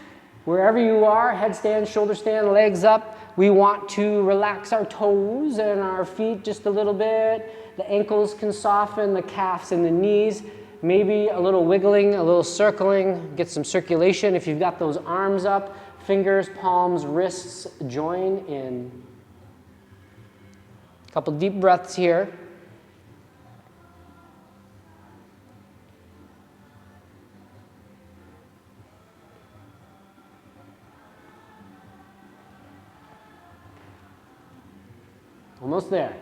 wherever you are, headstand, shoulder stand, legs up, we want to relax our toes and our feet just a little bit. The ankles can soften, the calves and the knees. Maybe a little wiggling, a little circling, get some circulation. If you've got those arms up, fingers, palms, wrists join in. Couple deep breaths here. almost there.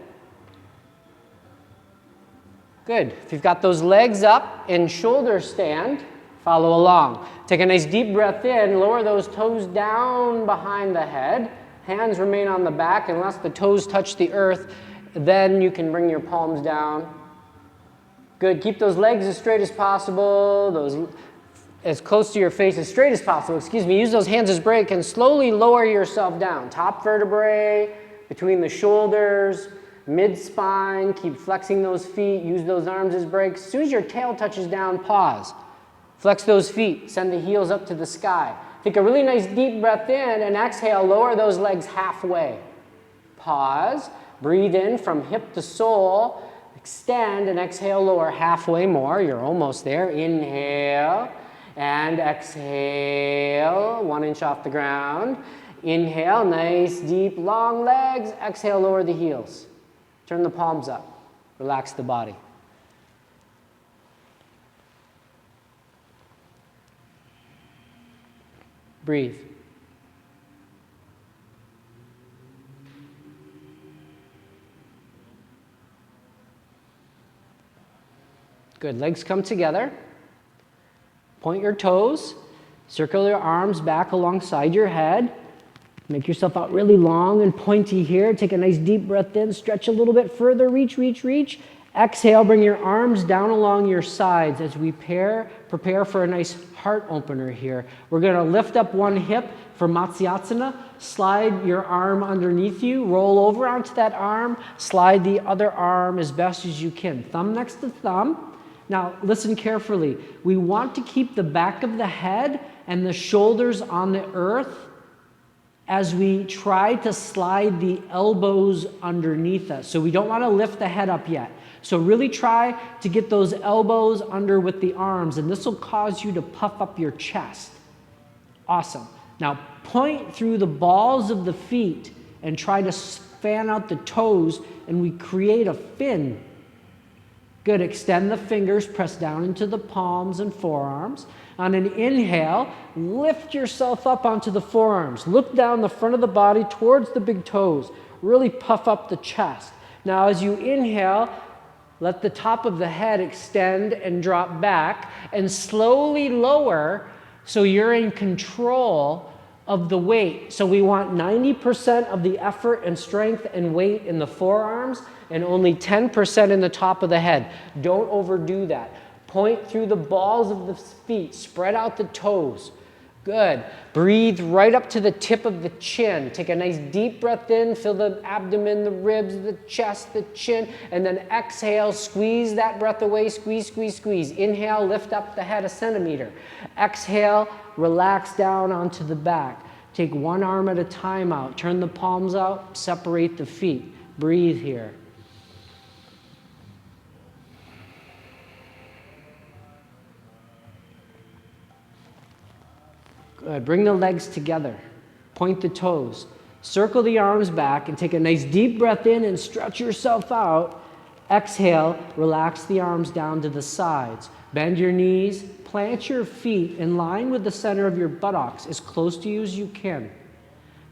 Good. If you've got those legs up in shoulder stand, follow along. Take a nice deep breath in, lower those toes down behind the head. Hands remain on the back unless the toes touch the earth. Then you can bring your palms down. Good. Keep those legs as straight as possible, those as close to your face as straight as possible. Excuse me. Use those hands as brake and slowly lower yourself down. Top vertebrae, between the shoulders, mid-spine. Keep flexing those feet. Use those arms as brakes. As soon as your tail touches down, pause. Flex those feet. Send the heels up to the sky. Take a really nice deep breath in and exhale. Lower those legs halfway. Pause. Breathe in from hip to sole. Extend and exhale, lower halfway more. You're almost there. Inhale and exhale. 1 inch off the ground. Inhale, nice, deep, long legs. Exhale, lower the heels. Turn the palms up. Relax the body. Breathe. Good. Legs come together. Point your toes. Circle your arms back alongside your head. Make yourself out really long and pointy here. Take a nice deep breath in. Stretch a little bit further. Reach, reach, reach. Exhale. Bring your arms down along your sides as we prepare for a nice heart opener here. We're going to lift up one hip for Matsyasana. Slide your arm underneath you. Roll over onto that arm. Slide the other arm as best as you can. Thumb next to thumb. Now, listen carefully. We want to keep the back of the head and the shoulders on the earth as we try to slide the elbows underneath us. So we don't want to lift the head up yet. So really try to get those elbows under with the arms, and this will cause you to puff up your chest. Awesome. Now, point through the balls of the feet and try to fan out the toes, and we create a fin. Good. Extend the fingers, press down into the palms and forearms. On an inhale, lift yourself up onto the forearms. Look down the front of the body towards the big toes. Really puff up the chest. Now, as you inhale, let the top of the head extend and drop back and slowly lower so you're in control of the weight. So we want 90% of the effort and strength and weight in the forearms and only 10% in the top of the head. Don't overdo that. Point through the balls of the feet. Spread out the toes. Good. Breathe right up to the tip of the chin. Take a nice deep breath in. Fill the abdomen, the ribs, the chest, the chin. And then exhale. Squeeze that breath away. Squeeze, squeeze, squeeze. Inhale. Lift up the head a centimeter. Exhale. Relax down onto the back. Take one arm at a time out. Turn the palms out. Separate the feet. Breathe here. Good. Bring the legs together. Point the toes. Circle the arms back and take a nice deep breath in and stretch yourself out. Exhale. Relax the arms down to the sides. Bend your knees. Plant your feet in line with the center of your buttocks, as close to you as you can.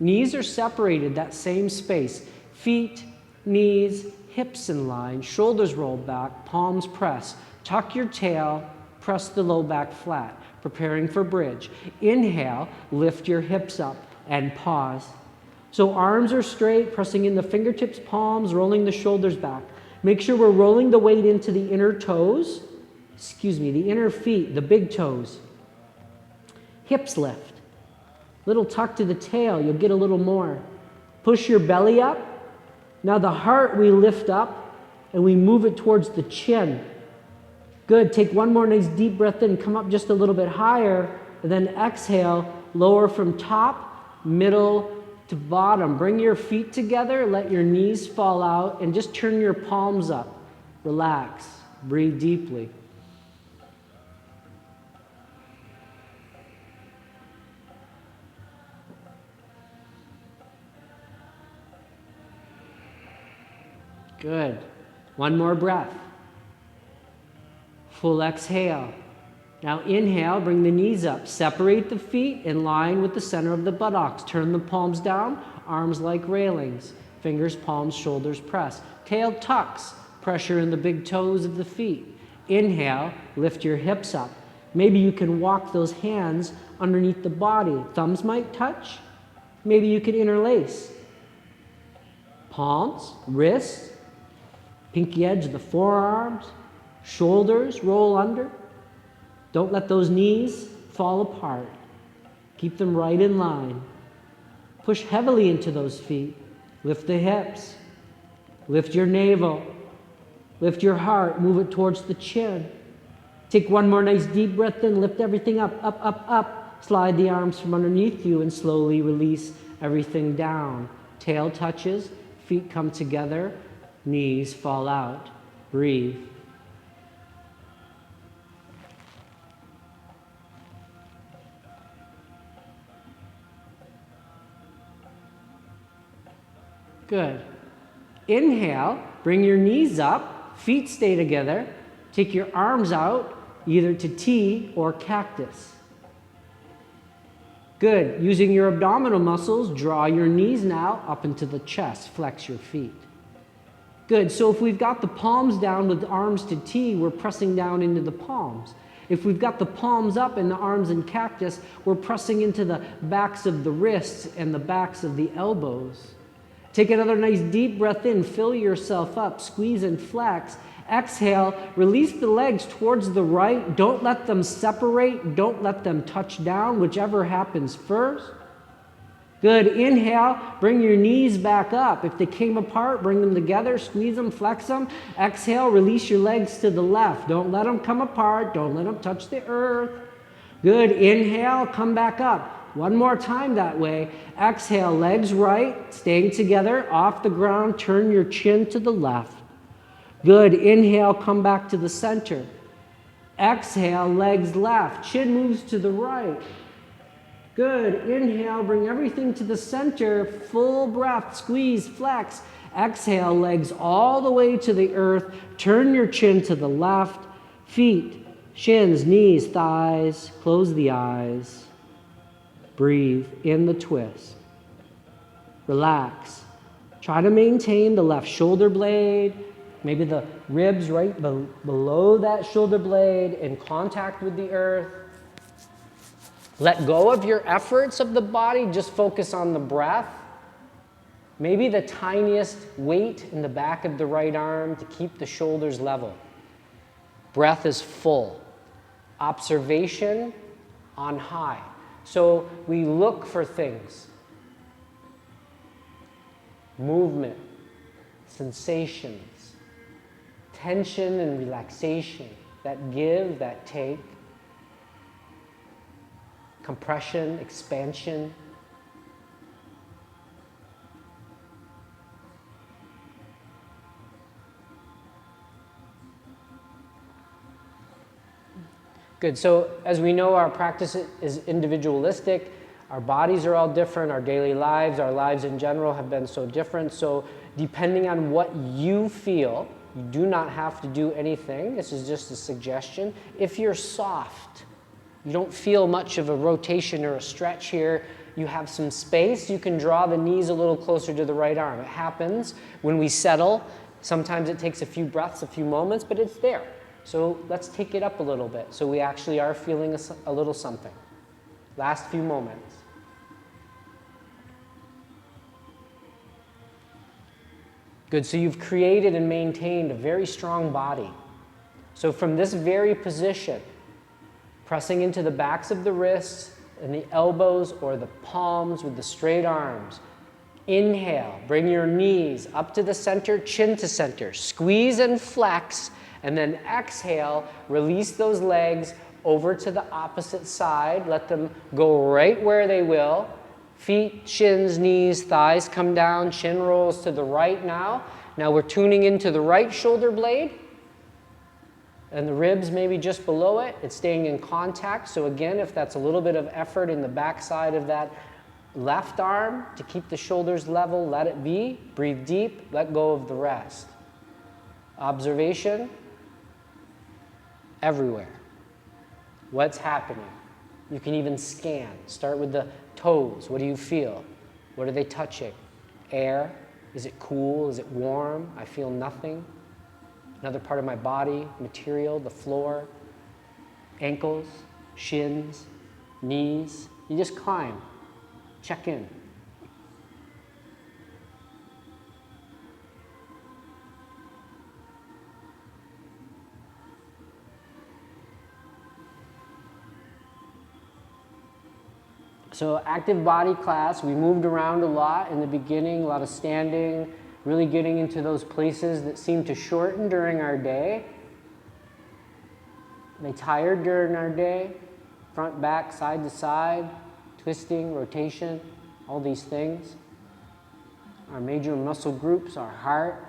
Knees are separated, that same space. Feet, knees, hips in line, shoulders rolled back, palms press. Tuck your tail, press the low back flat, preparing for bridge. Inhale, lift your hips up and pause. So arms are straight, pressing in the fingertips, palms, rolling the shoulders back. Make sure we're rolling the weight into the inner toes. The inner feet, the big toes. Hips lift. Little tuck to the tail, you'll get a little more. Push your belly up. Now the heart we lift up and we move it towards the chin. Good. Take one more nice deep breath in, come up just a little bit higher, and then exhale, lower from top, middle to bottom. Bring your feet together, let your knees fall out, and just turn your palms up. Relax. Breathe deeply. Good. One more breath. Full exhale. Now inhale, bring the knees up. Separate the feet in line with the center of the buttocks. Turn the palms down, arms like railings. Fingers, palms, shoulders press. Tail tucks, pressure in the big toes of the feet. Inhale, lift your hips up. Maybe you can walk those hands underneath the body. Thumbs might touch. Maybe you can interlace. Palms, wrists, pinky edge of the forearms, shoulders roll under. Don't let those knees fall apart. Keep them right in line. Push heavily into those feet. Lift the hips. Lift your navel. Lift your heart. Move it towards the chin. Take one more nice deep breath in. Lift everything up, up, up, up. Slide the arms from underneath you and slowly release everything down. Tail touches. Feet come together. Knees fall out. Breathe. Good. Inhale, bring your knees up, feet stay together. Take your arms out, either to T or cactus. Good. Using your abdominal muscles, draw your knees now up into the chest. Flex your feet. Good. So if we've got the palms down with the arms to T, we're pressing down into the palms. If we've got the palms up and the arms in cactus, we're pressing into the backs of the wrists and the backs of the elbows. Take another nice deep breath in, fill yourself up, squeeze and flex. Exhale, release the legs towards the right. Don't let them separate. Don't let them touch down, whichever happens first. Good. Inhale, bring your knees back up. If they came apart, bring them together, squeeze them, flex them. Exhale, release your legs to the left. Don't let them come apart. Don't let them touch the earth. Good. Inhale, come back up. One more time that way. Exhale, legs right, staying together, off the ground, turn your chin to the left. Good. Inhale, come back to the center. Exhale, legs left, chin moves to the right. Good. Inhale, bring everything to the center, full breath, squeeze, flex. Exhale, legs all the way to the earth, turn your chin to the left, feet, shins, knees, thighs, close the eyes. Breathe in the twist. Relax. Try to maintain the left shoulder blade, maybe the ribs right below that shoulder blade in contact with the earth. Let go of your efforts of the body, just focus on the breath. Maybe the tiniest weight in the back of the right arm to keep the shoulders level. Breath is full. Observation on high. So we look for things. Movement, sensations, tension and relaxation, that give, that take, compression, expansion. Good. So as we know, our practice is individualistic. Our bodies are all different. Our daily lives, our lives in general have been so different. So depending on what you feel, you do not have to do anything. This is just a suggestion. If you're soft, you don't feel much of a rotation or a stretch here, you have some space, you can draw the knees a little closer to the right arm. It happens when we settle. Sometimes it takes a few breaths, a few moments, but it's there. So let's take it up a little bit so we actually are feeling a little something. Last few moments. Good, so you've created and maintained a very strong body. So from this very position, pressing into the backs of the wrists and the elbows or the palms with the straight arms. Inhale, bring your knees up to the center, chin to center. Squeeze and flex. And then exhale, release those legs over to the opposite side. Let them go right where they will. Feet, shins, knees, thighs come down, chin rolls to the right now. Now we're tuning into the right shoulder blade. And the ribs maybe just below it. It's staying in contact. So again, if that's a little bit of effort in the back side of that left arm to keep the shoulders level, let it be. Breathe deep, let go of the rest. Observation. Everywhere. What's happening? You can even scan. Start with the toes. What do you feel? What are they touching? Air, Is it cool? Is it warm? I feel nothing. Another part of my body, material, the floor, ankles, shins, knees. You just climb, check in. So active body class, we moved around a lot in the beginning, a lot of standing, really getting into those places that seem to shorten during our day. They tired during our day, front, back, side to side, twisting, rotation, all these things. Our major muscle groups, our heart,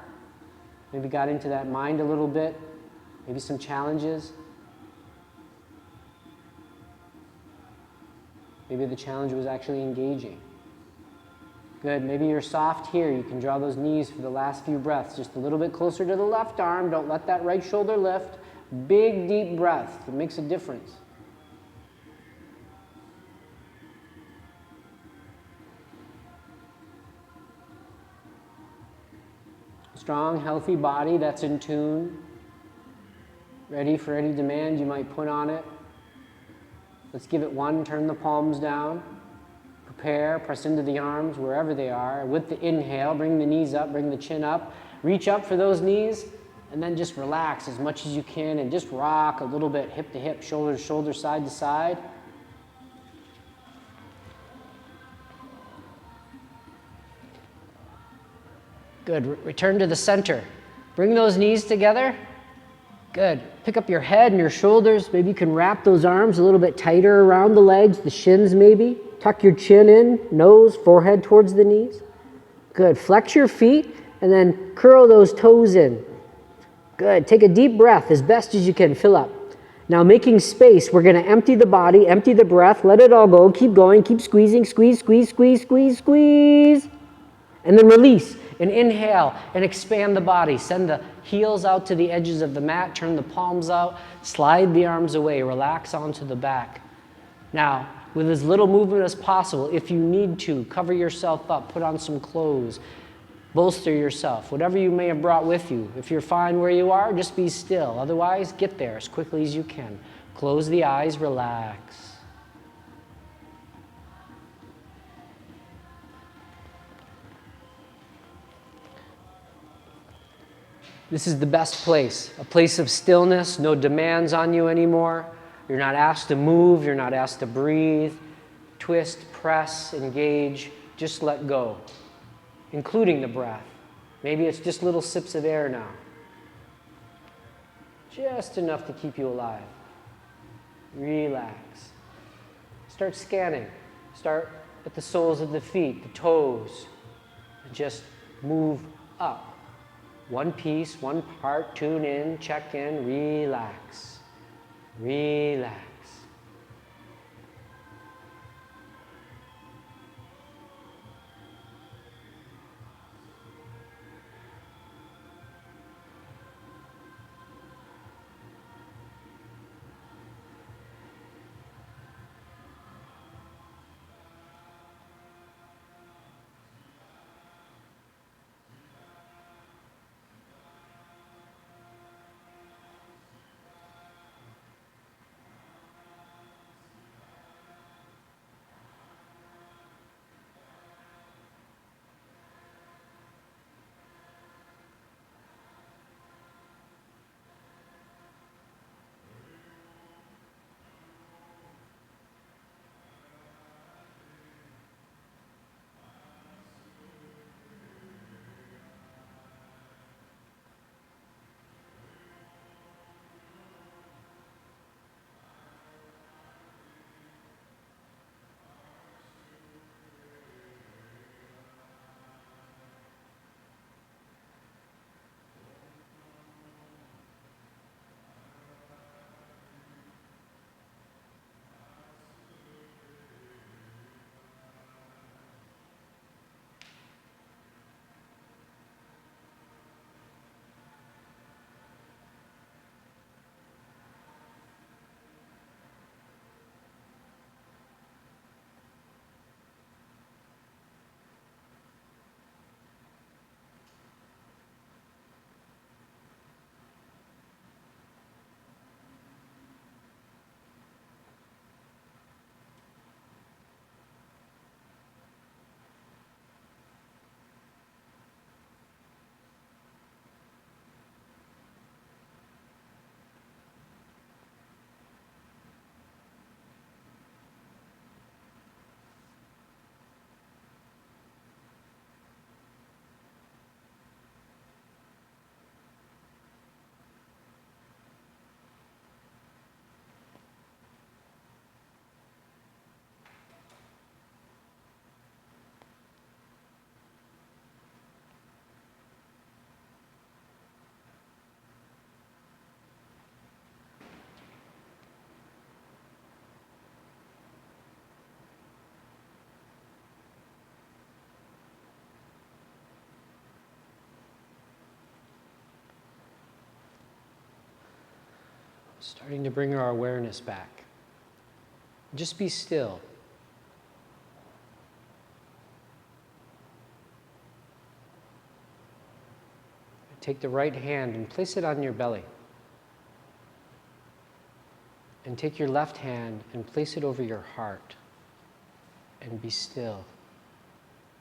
maybe got into that mind a little bit, maybe some challenges. Maybe the challenge was actually engaging. Good, maybe you're soft here. You can draw those knees for the last few breaths. Just a little bit closer to the left arm. Don't let that right shoulder lift. Big, deep breath. It makes a difference. Strong, healthy body that's in tune. Ready for any demand you might put on it. Let's give it one. Turn the palms down. Prepare, press into the arms wherever they are. With the inhale, bring the knees up, bring the chin up. Reach up for those knees, and then just relax as much as you can and just rock a little bit, hip to hip, shoulder to shoulder, side to side. Good. Return to the center. Bring those knees together. Good. Pick up your head and your shoulders. Maybe you can wrap those arms a little bit tighter around the legs, the shins maybe. Tuck your chin in, nose, forehead towards the knees. Good. Flex your feet and then curl those toes in. Good. Take a deep breath as best as you can. Fill up. Now making space, we're going to empty the body, empty the breath, let it all go. Keep going. Keep squeezing. Squeeze, squeeze, squeeze, squeeze, squeeze. And then release and inhale and expand the body. Send the heels out to the edges of the mat. Turn the palms out. Slide the arms away. Relax onto the back. Now, with as little movement as possible, if you need to, cover yourself up. Put on some clothes. Bolster yourself. Whatever you may have brought with you. If you're fine where you are, just be still. Otherwise, get there as quickly as you can. Close the eyes. Relax. This is the best place, a place of stillness, no demands on you anymore. You're not asked to move, you're not asked to breathe, twist, press, engage, just let go, including the breath. Maybe it's just little sips of air now. Just enough to keep you alive. Relax. Start scanning. Start at the soles of the feet, the toes, and just move up. One piece, one part, tune in, check in, relax. Relax. Starting to bring our awareness back. Just be still. Take the right hand and place it on your belly. And take your left hand and place it over your heart. And be still.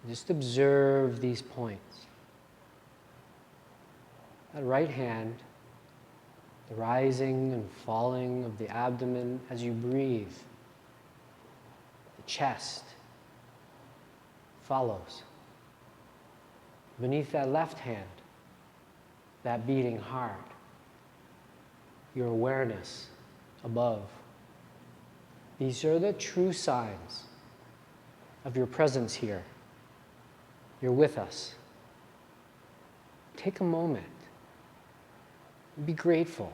Just observe these points. That right hand, the rising and falling of the abdomen as you breathe. The chest follows. Beneath that left hand, that beating heart, your awareness above. These are the true signs of your presence here. You're with us. Take a moment. Be grateful,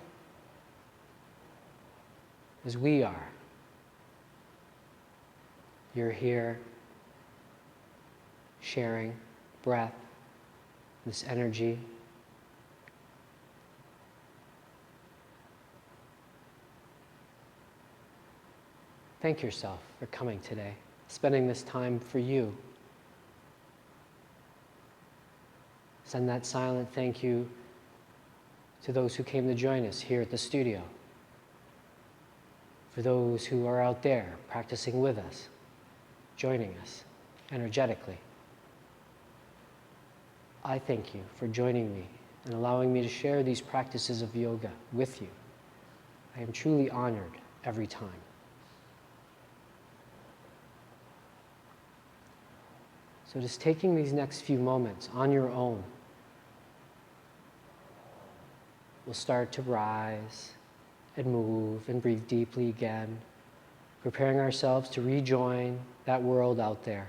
as we are. You're here, sharing breath, this energy. Thank yourself for coming today, spending this time for you. Send that silent thank you to those who came to join us here at the studio, for those who are out there practicing with us, joining us energetically. I thank you for joining me and allowing me to share these practices of yoga with you. I am truly honored every time. So just taking these next few moments on your own, we'll start to rise and move and breathe deeply again, preparing ourselves to rejoin that world out there.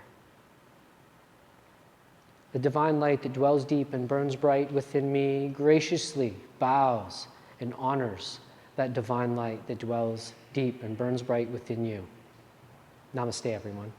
The divine light that dwells deep and burns bright within me graciously bows and honors that divine light that dwells deep and burns bright within you. Namaste, everyone.